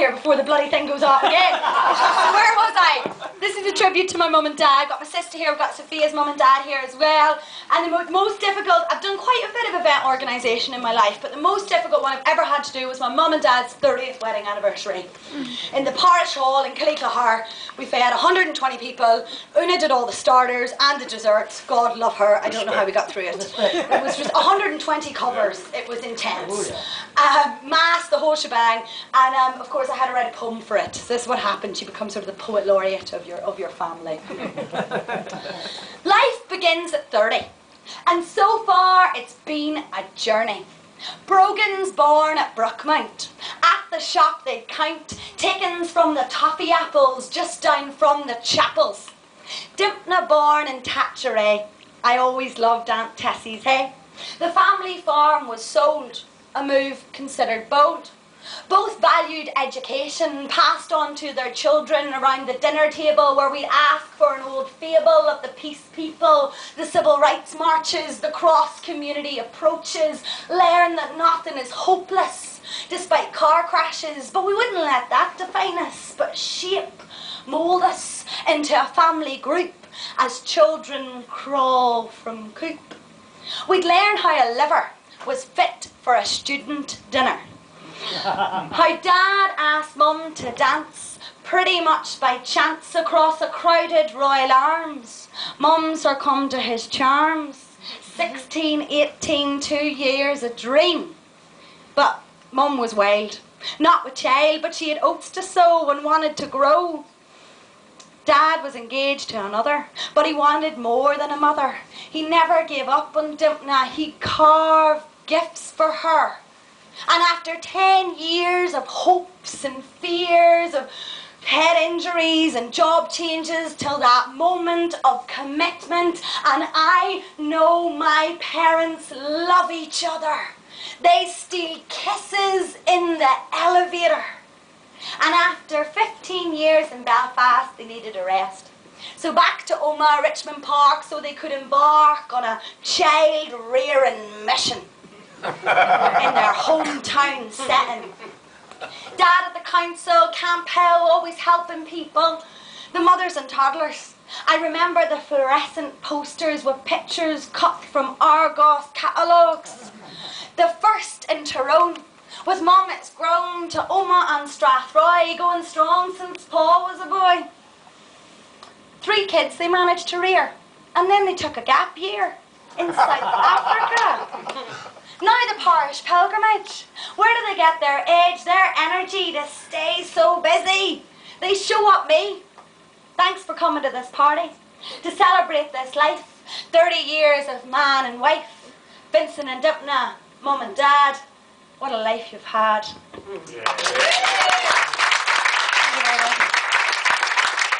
here before the bloody thing goes off again. Where was I? This is a tribute to my mum and dad. I've got my sister here, I've got Sophia's mum and dad here as well. And the most difficult, I've done quite a bit of event organisation in my life, but the most difficult one I've ever had to do was my mum and dad's 30th wedding anniversary. In the parish hall in Killyclahar, we fed 120 people. Una did all the starters and the desserts. God love her. I don't know how we got through it. It was just 120 covers. It was intense. Mass, the whole shebang, and of course I had to write a poem for it. So this is what happens. You become sort of the poet laureate of your family. Life begins at 30, and so far it's been a journey. Brogan's born at Brookmount. At the shop they'd count tickins from the toffee apples just down from the chapels. Dimpna born in Tatcheray. I always loved Aunt Tessie's hay. The family farm was sold, a move considered bold. Both valued education, passed on to their children around the dinner table where we'd ask for an old fable of the peace people, the civil rights marches, the cross-community approaches, learn that nothing is hopeless despite car crashes, but we wouldn't let that define us, but shape, mould us into a family group as children crawl from coop. We'd learn how a liver was fit for a student dinner. How Dad asked Mum to dance, pretty much by chance, across a crowded Royal Arms. Mum succumbed to his charms. 16, 18, 2 years, a dream. But Mum was wild. Not with child, but she had oats to sow and wanted to grow. Dad was engaged to another, but he wanted more than a mother. He never gave up on Dimpna. He carved gifts for her. And after 10 years of hopes and fears, of head injuries and job changes, till that moment of commitment, and I know my parents love each other. They steal kisses in the elevator. And after 15 years in Belfast, they needed a rest. So back to Omagh, Richmond Park, so they could embark on a child-rearing mission in their hometown setting. Dad at the council, Camp Hill, always helping people. The mothers and toddlers. I remember the fluorescent posters with pictures cut from Argos catalogues. The first in Tyrone. With Mum it's grown to Omagh and Strathroy, going strong since Paul was a boy. 3 kids they managed to rear, and then they took a gap year in South Africa. Now the parish pilgrimage. Where do they get their edge, their energy to stay so busy? They show up me. Thanks for coming to this party, to celebrate this life. 30 years of man and wife. Vincent and Dimpna, Mum and Dad. What a life you've had. Yeah. Thank you very much.